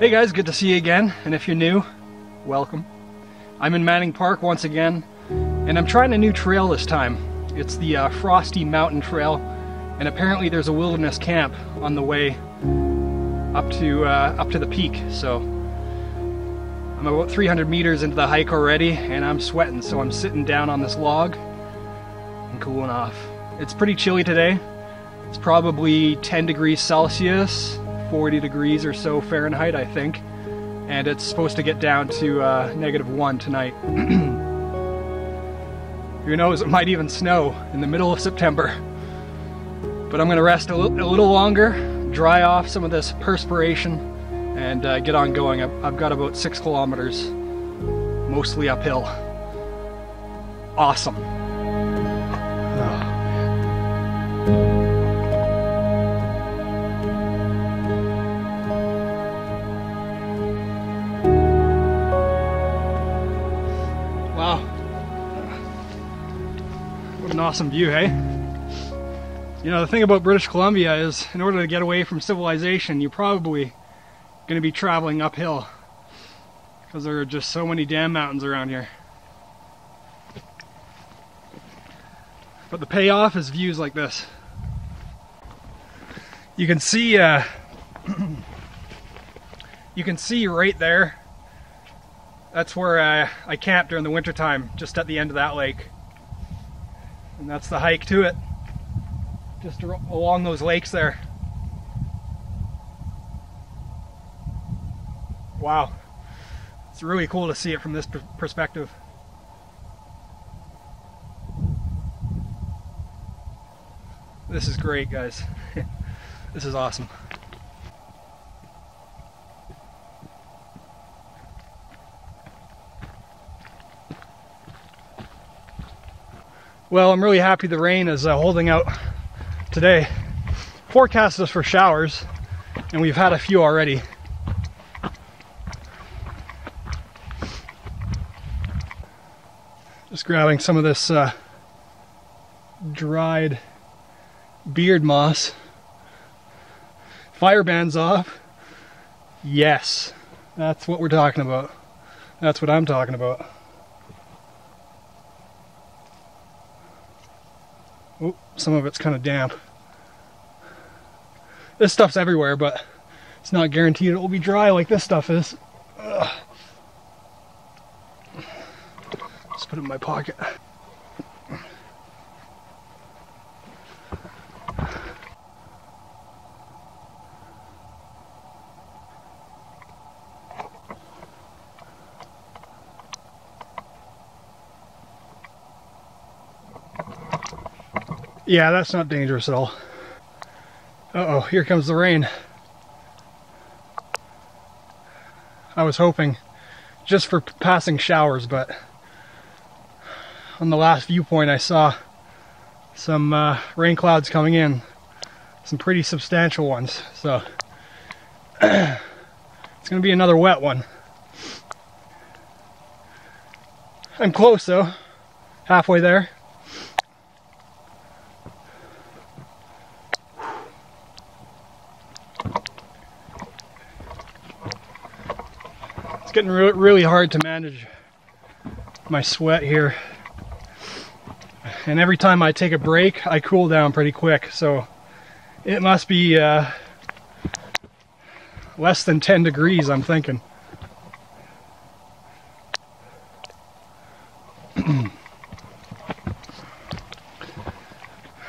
Hey guys, good to see you again, and if you're new, welcome. I'm in Manning Park once again, and I'm trying a new trail this time. It's the Frosty Mountain Trail, and apparently there's a wilderness camp on the way up to the peak. So I'm about 300 meters into the hike already, and I'm sweating, so I'm sitting down on this log and cooling off. It's pretty chilly today. It's probably 10 degrees Celsius, 40 degrees or so Fahrenheit, I think, and it's supposed to get down to -1 tonight. Who knows, it might even snow in the middle of September. But I'm going to rest a little longer, dry off some of this perspiration, and get on going. I've got about 6 kilometers, mostly uphill. Awesome. Wow. What an awesome view, hey? You know, the thing about British Columbia is, in order to get away from civilization, you're probably going to be traveling uphill, because there are just so many damn mountains around here. But the payoff is views like this. You can see you can see right there. That's where I camped during the wintertime, just at the end of that lake. And that's the hike to it, just along those lakes there. Wow, it's really cool to see it from this perspective. This is great, guys. This is awesome. Well, I'm really happy the rain is holding out today. Forecast is for showers, and we've had a few already. Just grabbing some of this dried beard moss. Fire bands off. Yes, that's what we're talking about. That's what I'm talking about. Oh, some of it's kind of damp. This stuff's everywhere, but it's not guaranteed it will be dry like this stuff is. Ugh. Let's put it in my pocket. Yeah, that's not dangerous at all. Uh-oh, here comes the rain. I was hoping just for passing showers, but on the last viewpoint I saw some rain clouds coming in. Some pretty substantial ones, so it's gonna be another wet one. I'm close though, halfway there. It's getting really hard to manage my sweat here, and every time I take a break I cool down pretty quick, so it must be less than 10 degrees, I'm thinking.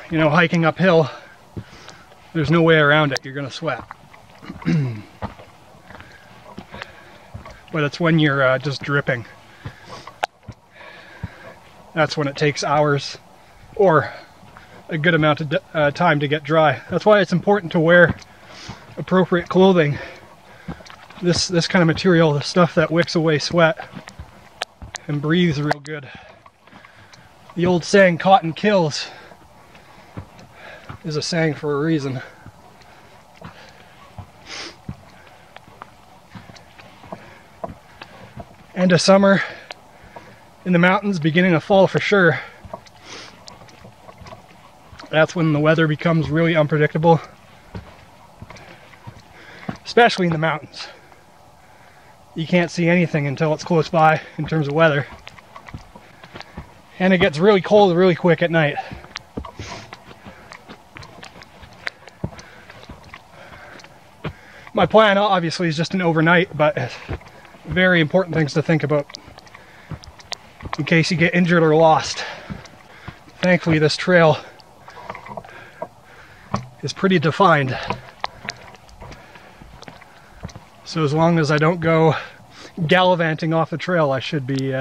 You know, hiking uphill, there's no way around it, you're gonna sweat. But it's when you're just dripping. That's when it takes hours or a good amount of time to get dry. That's why it's important to wear appropriate clothing. This kind of material, the stuff that wicks away sweat and breathes real good. The old saying, cotton kills, is a saying for a reason. End of summer in the mountains, beginning of fall for sure. That's when the weather becomes really unpredictable, especially in the mountains. you can't see anything until it's close by in terms of weather. And it gets really cold really quick at night. My plan obviously is just an overnight, but very important things to think about in case you get injured or lost. Thankfully this trail is pretty defined. So as long as I don't go gallivanting off the trail, I should be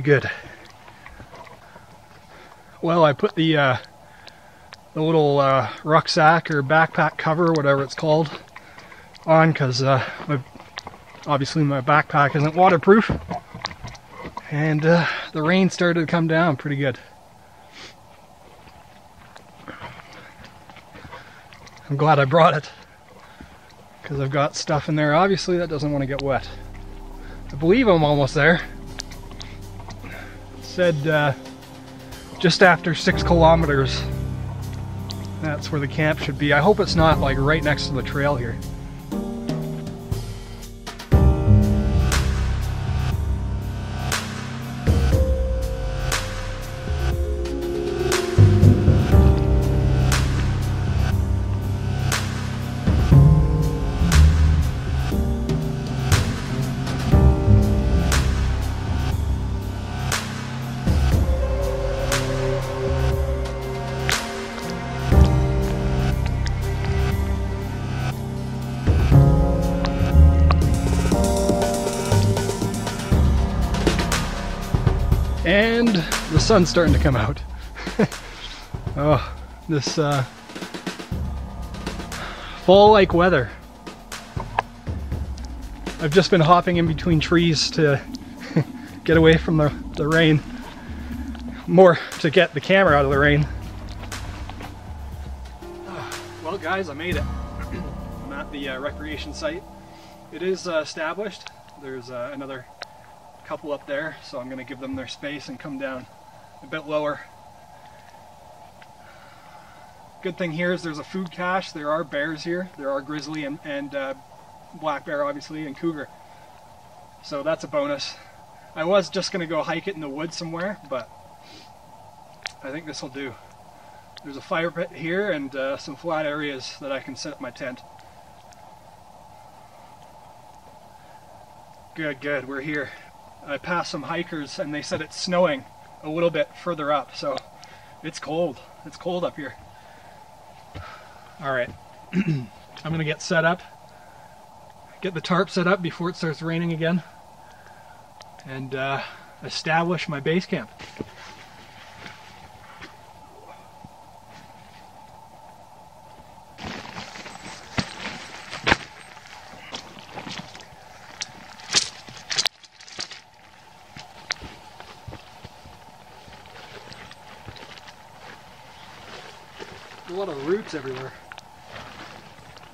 good. Well, I put the little rucksack or backpack cover, whatever it's called, on because obviously my backpack isn't waterproof, and the rain started to come down pretty good. I'm glad I brought it because I've got stuff in there obviously that doesn't want to get wet. I believe I'm almost there. It said just after 6 kilometers that's where the camp should be. I hope it's not like right next to the trail here. And the sun's starting to come out. Oh, this fall-like weather. I've just been hopping in between trees to get away from the rain. More to get the camera out of the rain. Well guys, I made it. I'm at the recreation site. It is established. There's another couple up there, so I'm going to give them their space and come down a bit lower. Good thing here is there's a food cache. There are bears here. There are grizzly and black bear obviously, and cougar. So that's a bonus. I was just going to go hike it in the woods somewhere, but I think this will do. There's a fire pit here and some flat areas that I can set up my tent. Good, we're here. I passed some hikers and they said it's snowing a little bit further up, so it's cold. It's cold up here. Alright, I'm going to get set up, get the tarp set up before it starts raining again, and establish my base camp. A lot of roots everywhere.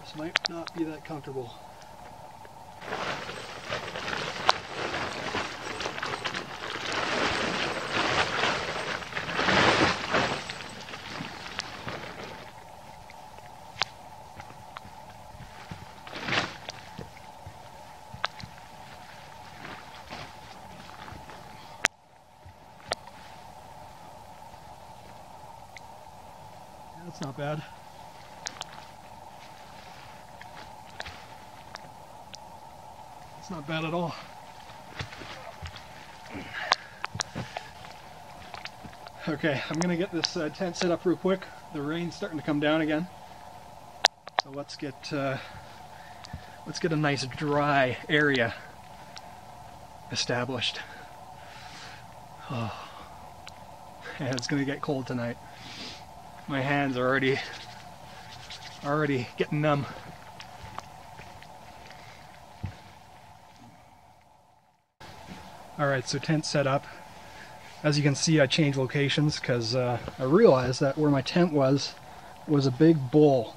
This might not be that comfortable. That's not bad. It's not bad at all. Okay, I'm gonna get this tent set up real quick. The rain's starting to come down again, so let's get a nice dry area established. Oh, yeah, it's gonna get cold tonight. My hands are already getting numb. Alright, so tent set up. As you can see, I changed locations because I realized that where my tent was a big bowl.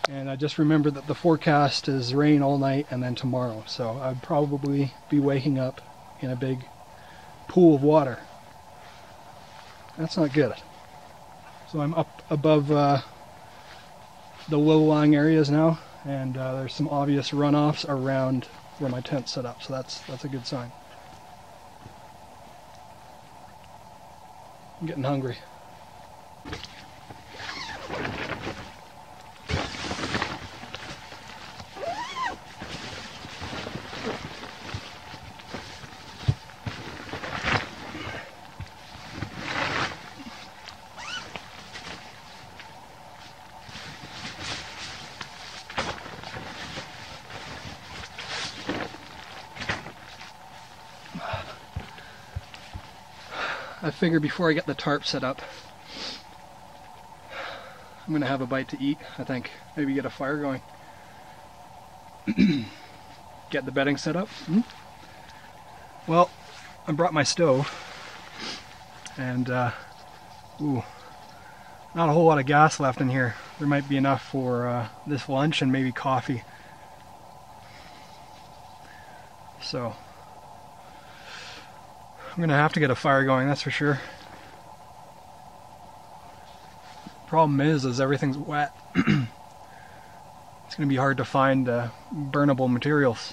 And I just remembered that the forecast is rain all night and then tomorrow. So I'd probably be waking up in a big pool of water. That's not good. So I'm up above the low-lying areas now, and there's some obvious runoffs around where my tent's set up, so that's a good sign. I'm getting hungry. I figure before I get the tarp set up, I'm going to have a bite to eat, I think. Maybe get a fire going. Get the bedding set up. Well, I brought my stove, and ooh, not a whole lot of gas left in here. There might be enough for this lunch and maybe coffee. So I'm gonna have to get a fire going, that's for sure. Problem is everything's wet. It's gonna be hard to find burnable materials.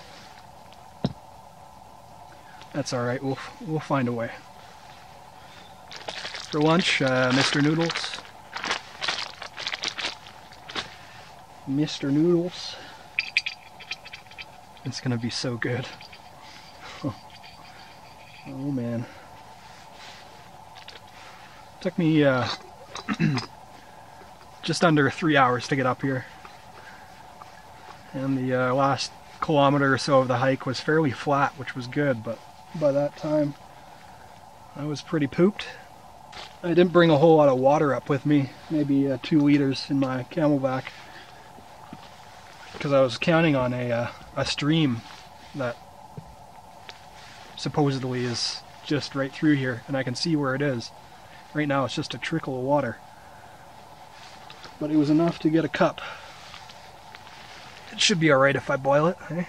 That's all right. We'll find a way. For lunch, Mr. Noodles. Mr. Noodles. It's gonna be so good. Oh man. Took me just under 3 hours to get up here. And the last kilometer or so of the hike was fairly flat, which was good, but by that time I was pretty pooped. I didn't bring a whole lot of water up with me, maybe 2 liters in my camelback, because I was counting on a stream that supposedly is just right through here, and I can see where it is. Right now it's just a trickle of water. But it was enough to get a cup. It should be alright if I boil it, eh?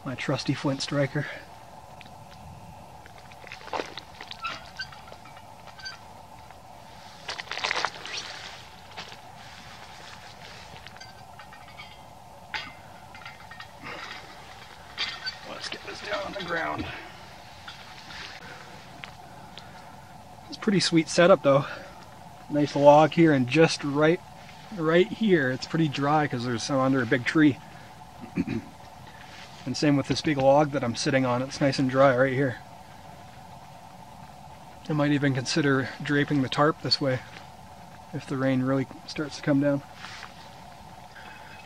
My trusty flint striker. Let's get this down on the ground. It's a pretty sweet setup though. Nice log here, and just right here it's pretty dry because there's some under a big tree. And same with this big log that I'm sitting on, it's nice and dry right here. I might even consider draping the tarp this way if the rain really starts to come down.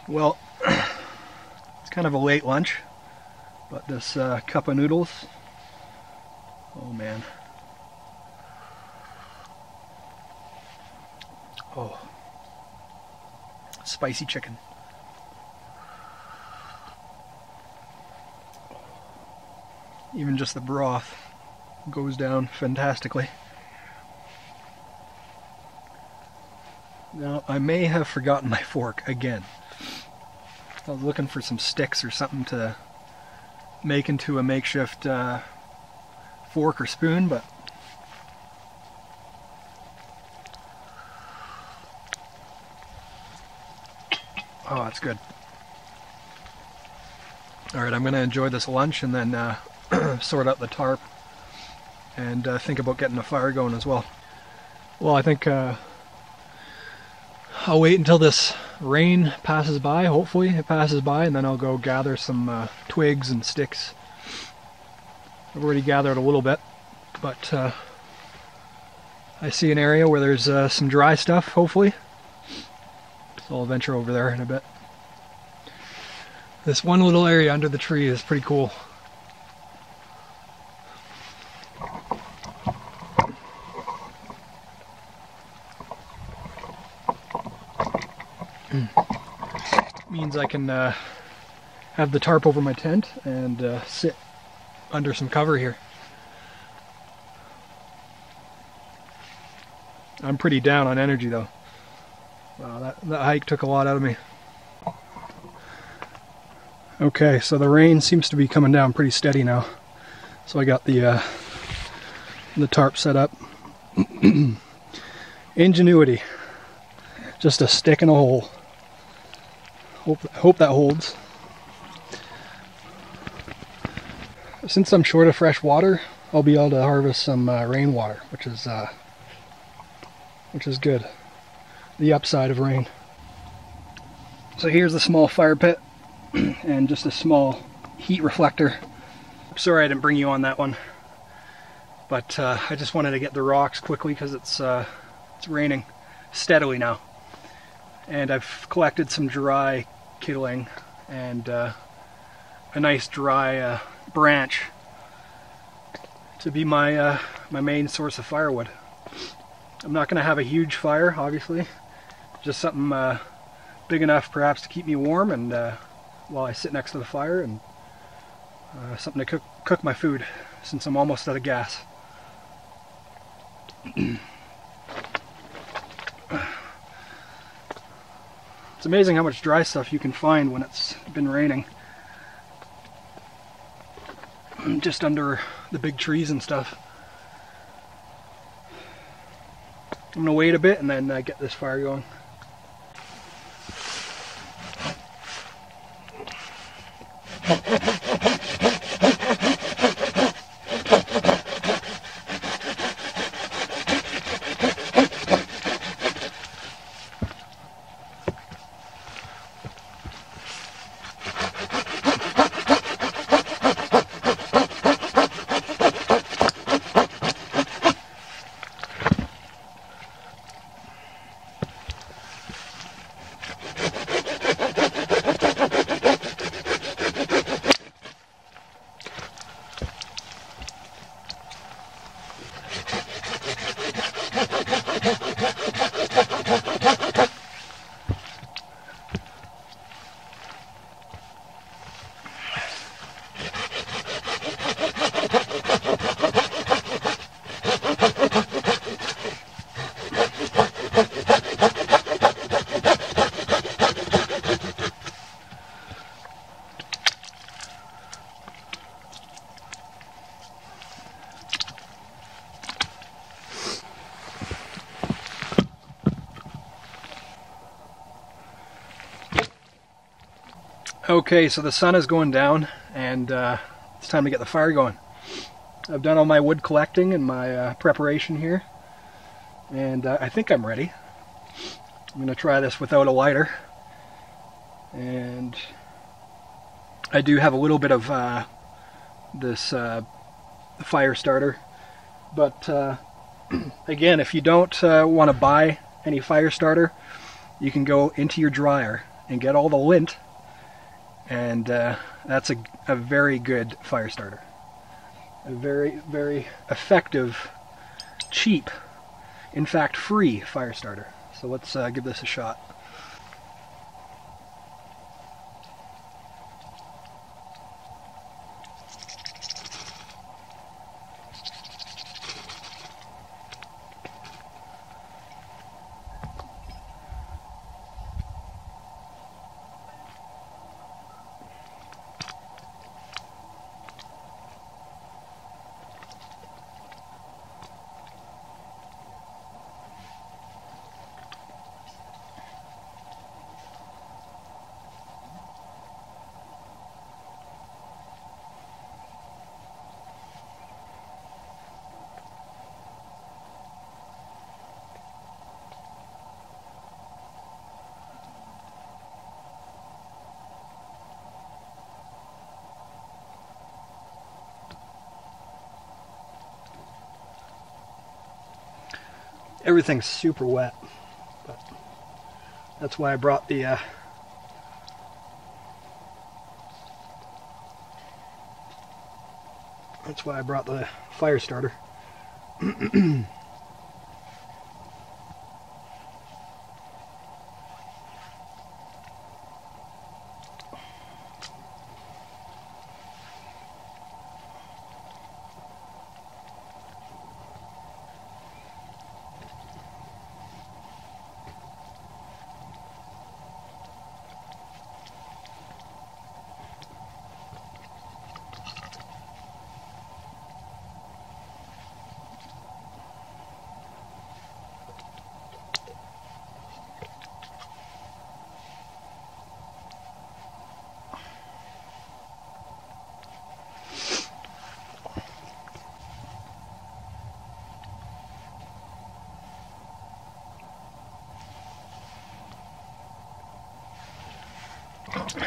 Well, it's kind of a late lunch, but this cup of noodles, oh man. Oh, spicy chicken. Even just the broth goes down fantastically. Now, I may have forgotten my fork again. I was looking for some sticks or something to make into a makeshift fork or spoon, but oh, that's good. Alright, I'm going to enjoy this lunch and then sort out the tarp and think about getting a fire going as well. Well, I think I'll wait until this rain passes by. Hopefully it passes by, and then I'll go gather some twigs and sticks. I've already gathered a little bit, but I see an area where there's some dry stuff, hopefully. So I'll venture over there in a bit. This one little area under the tree is pretty cool. Means I can have the tarp over my tent and sit under some cover here. I'm pretty down on energy though. Wow, that hike took a lot out of me. Okay, so the rain seems to be coming down pretty steady now. So I got the tarp set up. Ingenuity. Just a stick in a hole. Hope that holds. Since I'm short of fresh water, I'll be able to harvest some rainwater, which is good. The upside of rain. So here's the small fire pit and just a small heat reflector. Sorry I didn't bring you on that one, but I just wanted to get the rocks quickly because it's raining steadily now. And I've collected some dry kindling and a nice dry branch to be my my main source of firewood. I'm not going to have a huge fire, obviously, just something big enough perhaps to keep me warm and while I sit next to the fire, and something to cook my food since I'm almost out of gas. It's amazing how much dry stuff you can find when it's been raining. Just under the big trees and stuff. I'm going to wait a bit and then get this fire going. Okay, so the sun is going down and it's time to get the fire going. I've done all my wood collecting and my preparation here, and I think I'm ready. I'm going to try this without a lighter, and I do have a little bit of this fire starter, but again, if you don't want to buy any fire starter, you can go into your dryer and get all the lint, and that's a very good fire starter. A very, very effective, cheap, in fact free fire starter. So let's give this a shot. Everything's super wet, but that's why I brought the fire starter.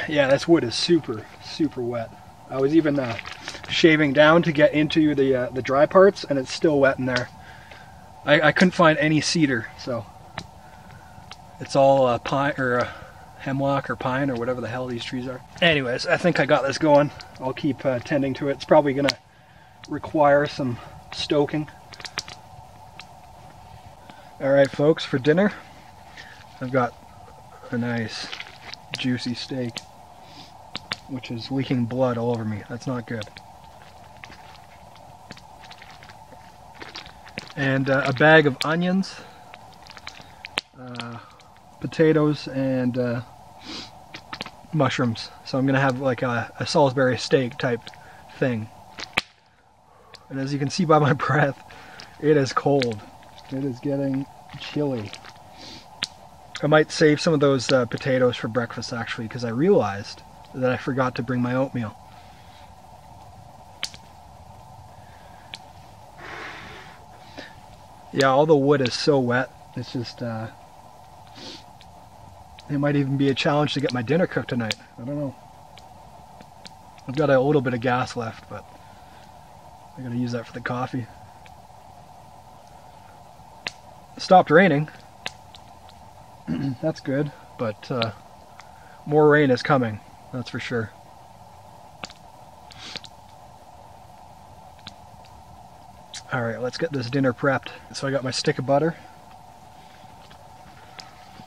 Yeah, this wood is super, super wet. I was even shaving down to get into the dry parts, and it's still wet in there. I couldn't find any cedar, so it's all pine or hemlock or pine or whatever the hell these trees are. Anyways, I think I got this going. I'll keep tending to it. It's probably gonna require some stoking. All right, folks, for dinner, I've got a nice juicy steak, which is leaking blood all over me. That's not good. And a bag of onions, potatoes, and mushrooms. So I'm gonna have like a Salisbury steak type thing. And as you can see by my breath, it is cold. It is getting chilly. I might save some of those potatoes for breakfast actually, because I realized that I forgot to bring my oatmeal. Yeah, all the wood is so wet. It's just, it might even be a challenge to get my dinner cooked tonight. I don't know. I've got a little bit of gas left, but I gotta use that for the coffee. It stopped raining. That's good, but more rain is coming, that's for sure. Alright, let's get this dinner prepped. So I got my stick of butter.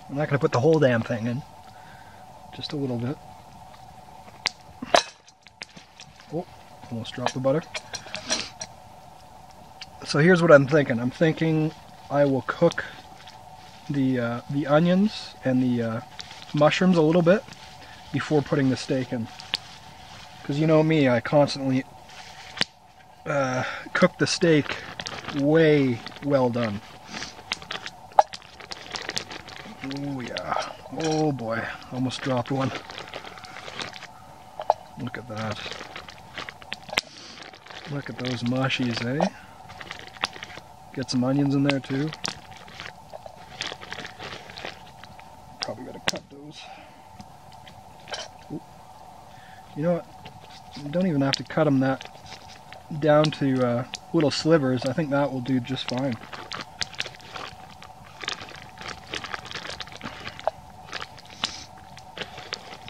I'm not going to put the whole damn thing in, just a little bit. Oh, almost dropped the butter. So here's what I'm thinking. I'm thinking I will cook the onions and the mushrooms a little bit before putting the steak in. Because you know me, I constantly cook the steak way well done. Oh yeah. Oh boy. Almost dropped one. Look at that. Look at those mushies, eh? Get some onions in there too. Probably gotta cut those. Ooh. You know what? You don't even have to cut them that down to little slivers. I think that will do just fine.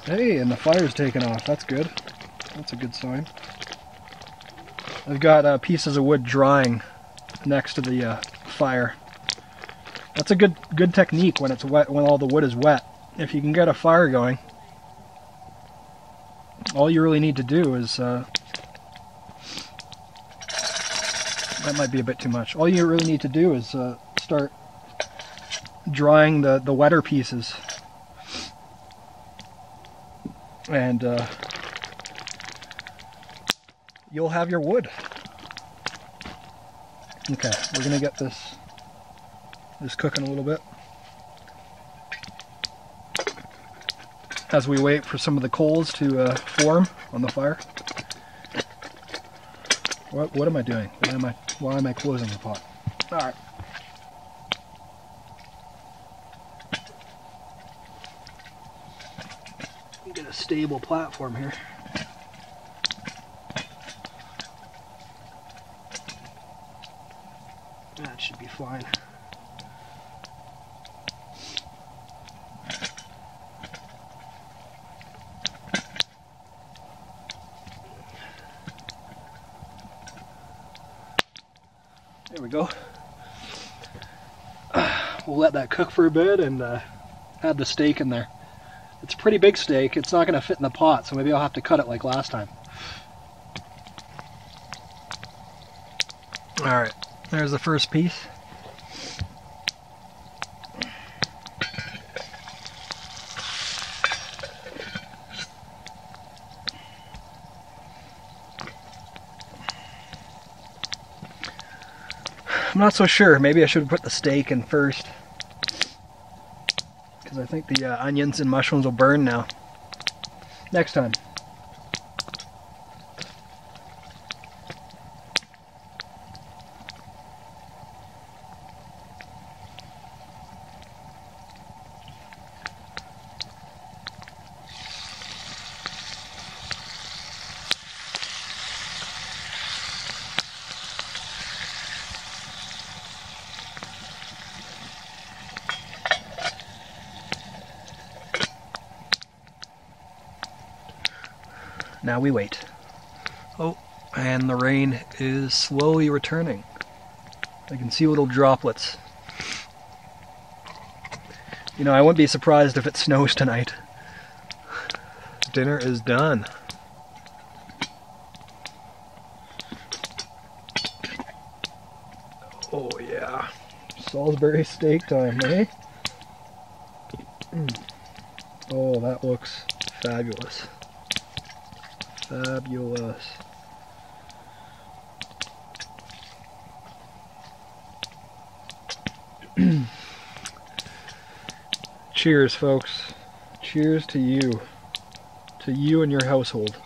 Hey, and the fire's taken off. That's good. That's a good sign. I've got pieces of wood drying next to the fire. That's a good technique when it's wet, when all the wood is wet. If you can get a fire going, all you really need to do is that might be a bit too much. All you really need to do is start drying the wetter pieces, and you'll have your wood. Okay, we're gonna get this cooking a little bit as we wait for some of the coals to form on the fire. What am I doing? Why am I closing the pot? All right. Get a stable platform here. That should be fine. There we go. We'll let that cook for a bit and add the steak in there. It's a pretty big steak. It's not going to fit in the pot, so maybe I'll have to cut it like last time. Alright, there's the first piece. I'm not so sure. Maybe I should put the steak in first, because I think the onions and mushrooms will burn now. Next time. Now we wait. Oh, and the rain is slowly returning. I can see little droplets. You know, I wouldn't be surprised if it snows tonight. Dinner is done. Oh yeah. Salisbury steak time, eh? Oh, that looks fabulous. Fabulous. Cheers, folks. Cheers to you. To you and your household.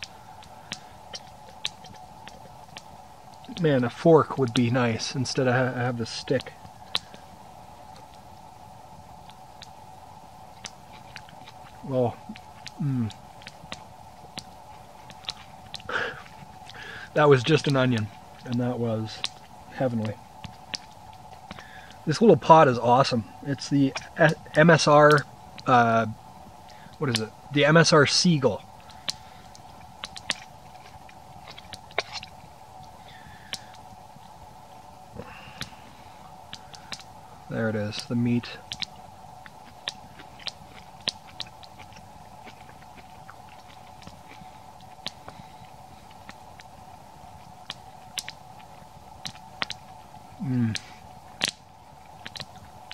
Man, a fork would be nice instead of have the stick. Well, that was just an onion, and that was heavenly. This little pot is awesome. It's the MSR, what is it? The MSR Seagull. There it is, the meat.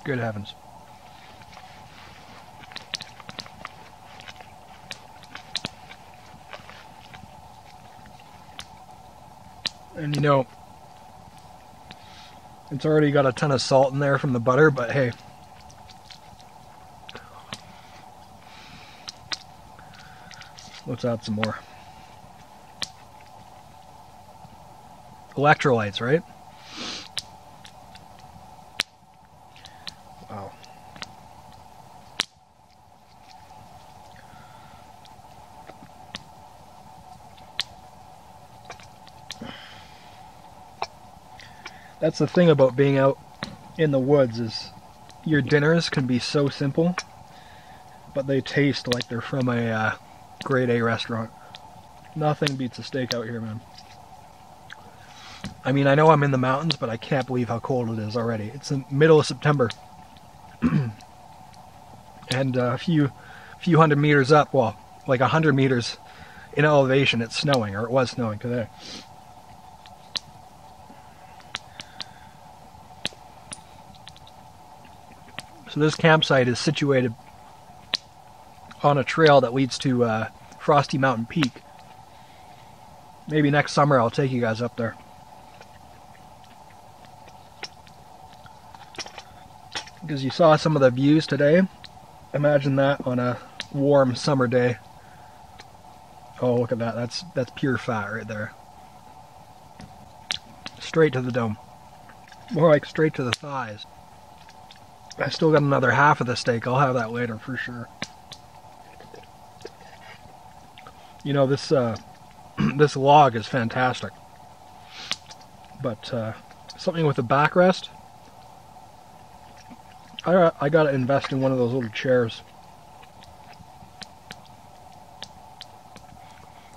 Good heavens. And you know, it's already got a ton of salt in there from the butter, but hey. Let's add some more. Electrolytes, right? Wow. That's the thing about being out in the woods, is your dinners can be so simple, but they taste like they're from a grade A restaurant. Nothing beats a steak out here, man. I mean, I know I'm in the mountains, but I can't believe how cold it is already. It's the middle of September. And a few hundred meters up, well, like 100 meters in elevation, it's snowing, or it was snowing today. So this campsite is situated on a trail that leads to Frosty Mountain Peak. Maybe next summer I'll take you guys up there. Because you saw some of the views today. Imagine that on a warm summer day. Oh, look at that. That's pure fat right there. Straight to the dome. More like straight to the thighs. I still got another half of the steak. I'll have that later for sure. You know, this this log is fantastic. But something with a backrest. I gotta invest in one of those little chairs.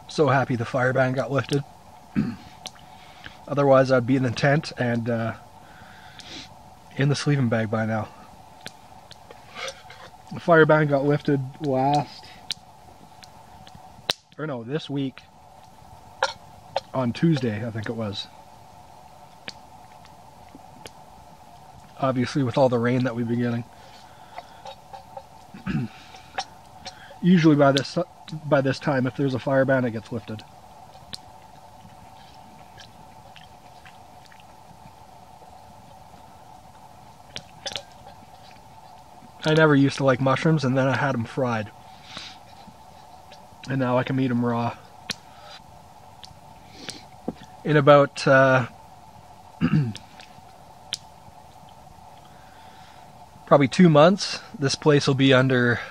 So happy the fire ban got lifted. Otherwise I'd be in the tent and in the sleeping bag by now. The fire ban got lifted this week on Tuesday, I think it was. Obviously with all the rain that we've been getting. Usually by this time, if there's a fire ban, it gets lifted. I never used to like mushrooms, and then I had them fried. And now I can eat them raw. In about probably 2 months, this place will be under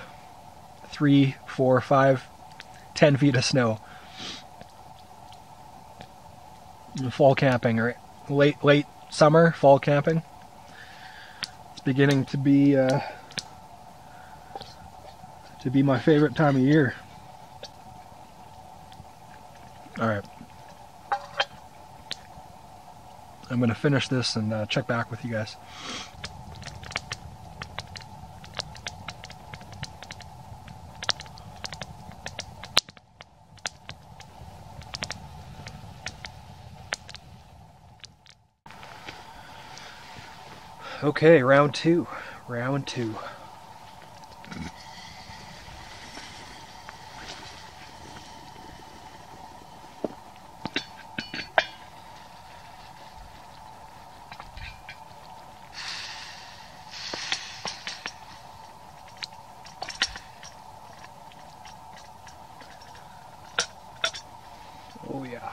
3, 4, 5, 10 feet of snow. Fall camping, or late summer, fall camping. It's beginning to be my favorite time of year. Alright. I'm going to finish this and check back with you guys. Okay, round two. Round two. Oh yeah.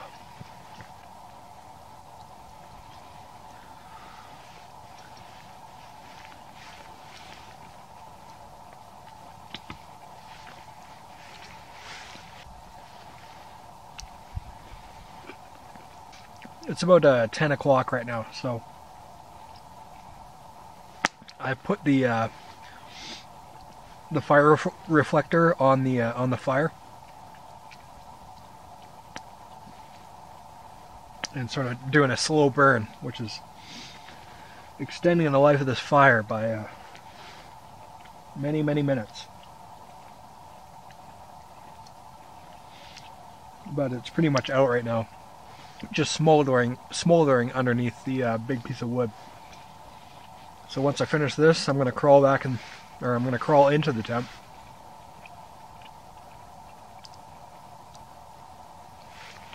It's about 10 o'clock right now, so I put the fire reflector on the fire, and sort of doing a slow burn, which is extending the life of this fire by many minutes. But it's pretty much out right now, just smoldering underneath the big piece of wood. So once I finish this, I'm going to crawl back I'm going to crawl into the tent.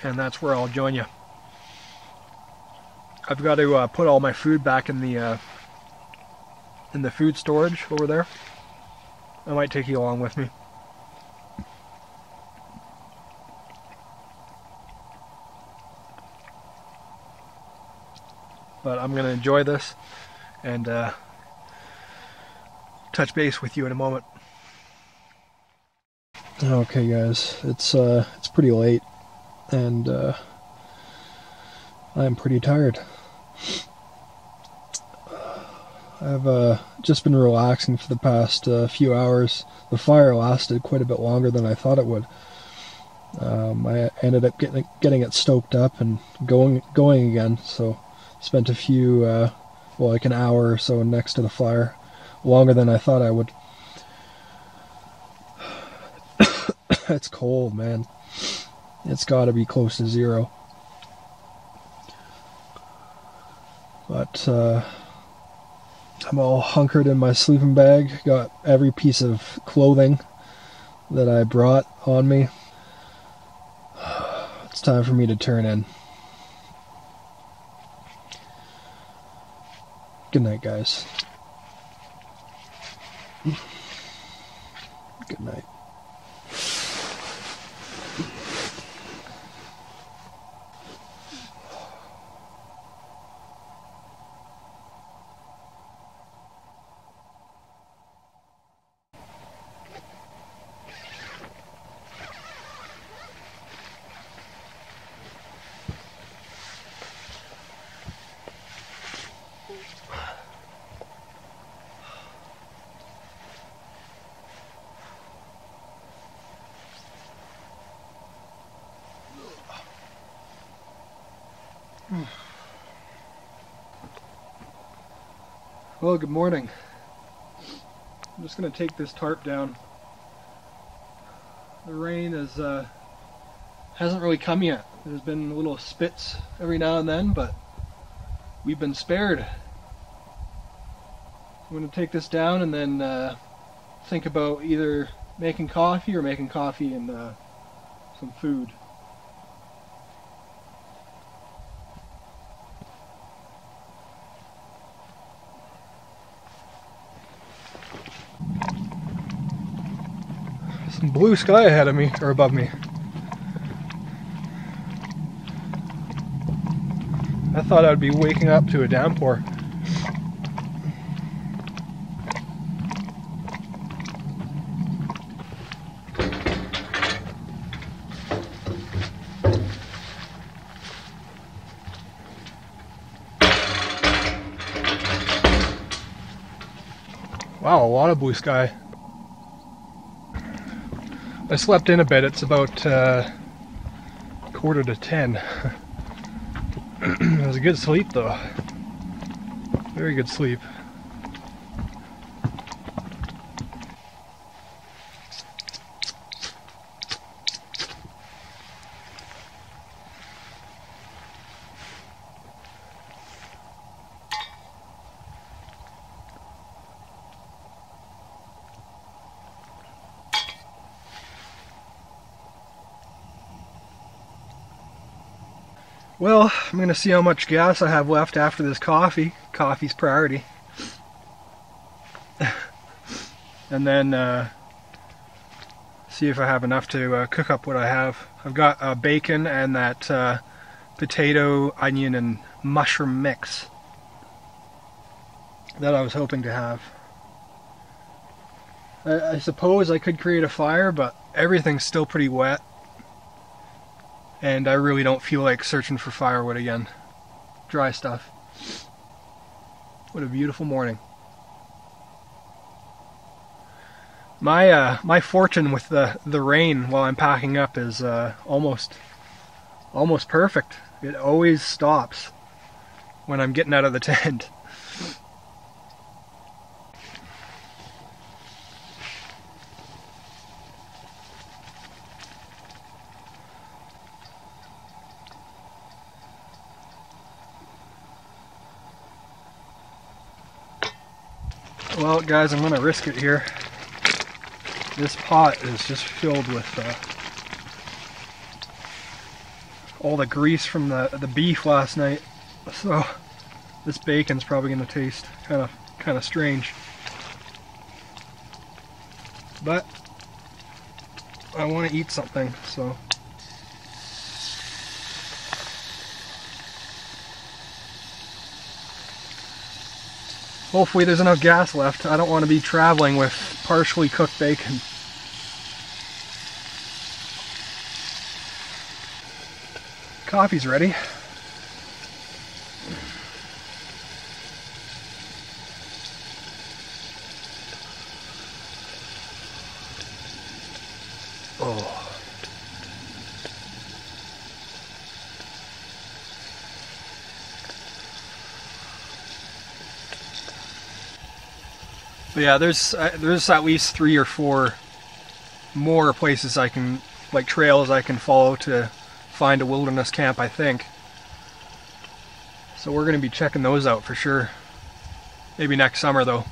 And that's where I'll join you. I've got to put all my food back in the food storage over there. I might take you along with me. But I'm going to enjoy this and touch base with you in a moment. Okay, guys, it's pretty late, and I'm pretty tired. I've just been relaxing for the past few hours. The fire lasted quite a bit longer than I thought it would. I ended up getting it stoked up and going again, so spent a few, well, like an hour or so next to the fire, longer than I thought I would. It's cold, man. It's got to be close to 0. But I'm all hunkered in my sleeping bag. Got every piece of clothing that I brought on me. It's time for me to turn in. Good night, guys. Good night. Well, good morning. I'm just going to take this tarp down. The rain hasn't really come yet. There's been little spits every now and then, but we've been spared. I'm going to take this down and then think about either making coffee and some food. Some blue sky ahead of me, or above me. I thought I would be waking up to a downpour. Wow, a lot of blue sky. I slept in a bit. It's about 9:45. It was a good sleep though. Very good sleep. Well, I'm going to see how much gas I have left after this coffee. Coffee's priority. And then see if I have enough to cook up what I have. I've got bacon and that potato, onion, and mushroom mix that I was hoping to have. I suppose I could create a fire, but everything's still pretty wet. And I really don't feel like searching for firewood again. Dry stuff. What a beautiful morning. My fortune with the rain while I'm packing up is almost perfect. It always stops when I'm getting out of the tent. Well, guys, I'm gonna risk it here. This pot is just filled with all the grease from the beef last night, so this bacon's probably gonna taste kind of strange. But I want to eat something, so. Hopefully there's enough gas left. I don't want to be traveling with partially cooked bacon. Coffee's ready. Oh. But yeah, there's at least 3 or 4 more places I can, like trails I can follow to find a wilderness camp, I think. So we're going to be checking those out for sure. Maybe next summer though.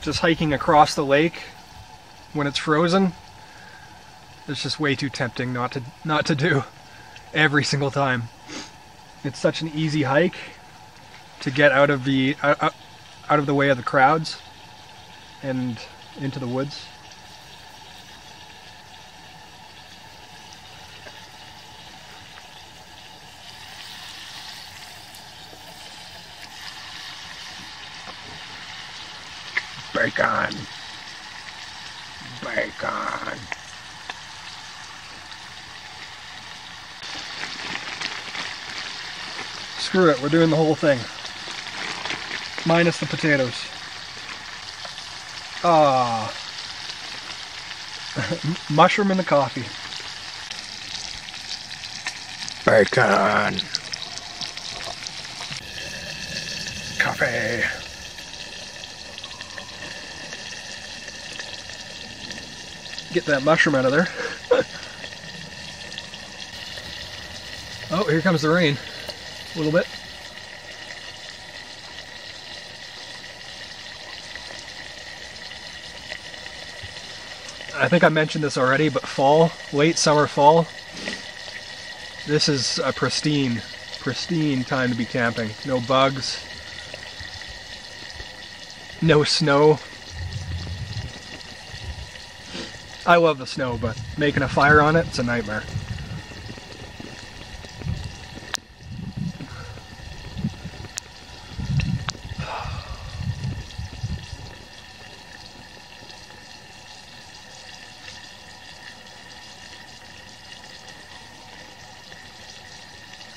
Just hiking across the lake when it's frozen, it's just way too tempting not to do every single time. It's such an easy hike to get out of the way of the crowds and into the woods. Bacon! Bacon! Screw it, we're doing the whole thing. Minus the potatoes. Ah, mushroom in the coffee. Bacon. Coffee. Get that mushroom out of there. Oh, here comes the rain. A little bit. I think I mentioned this already, but fall, late summer, fall, this is a pristine time to be camping. No bugs, no snow. I love the snow, but making a fire on it, it's a nightmare.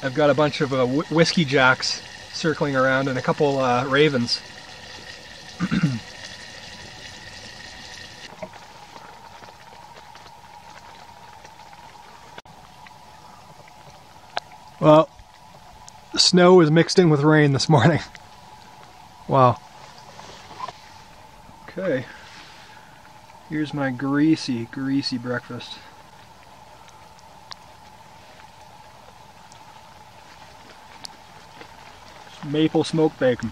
I've got a bunch of whiskey jacks circling around and a couple ravens. Well, the snow was mixed in with rain this morning. Wow. Okay. Here's my greasy breakfast. Maple smoked bacon.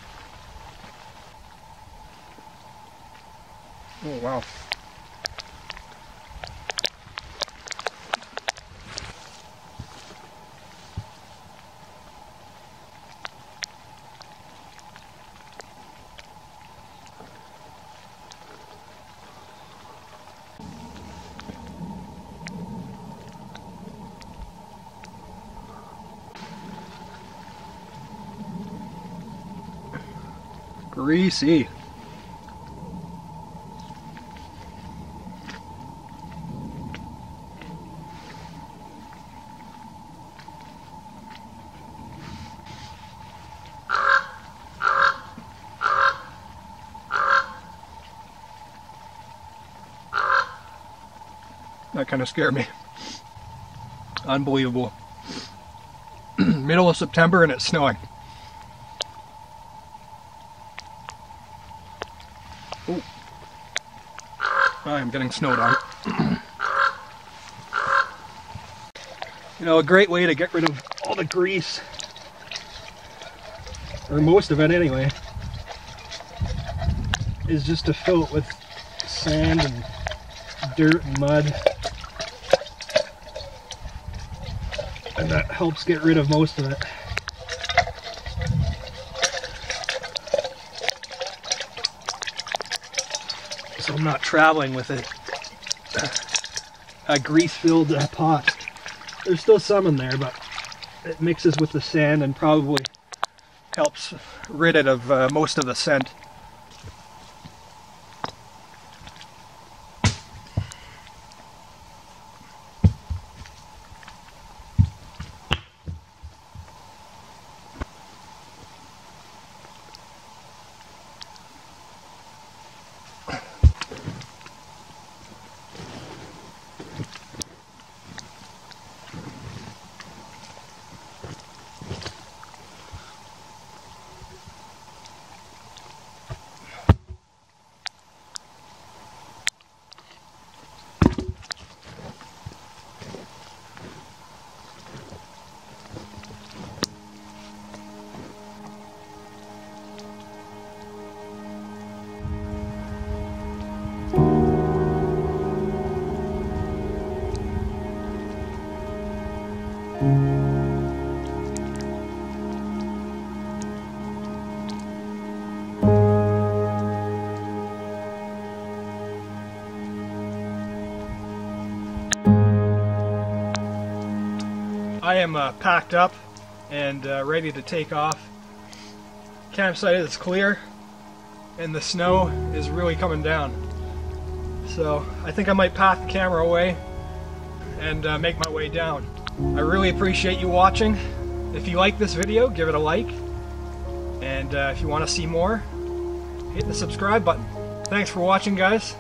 Oh, wow. Greasy. That kind of scared me. Unbelievable. Middle of September and it's snowing. Ooh. I'm getting snowed on. You know, a great way to get rid of all the grease, or most of it anyway, is just to fill it with sand and dirt and mud. And that helps get rid of most of it. So I'm not traveling with a grease-filled pot. There's still some in there, but it mixes with the sand and probably helps rid it of most of the scent. I am packed up and ready to take off. Campsite is clear and the snow is really coming down. So I think I might pack the camera away and make my way down. I really appreciate you watching. If you like this video, give it a like. And if you want to see more, hit the subscribe button. Thanks for watching, guys.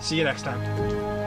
See you next time.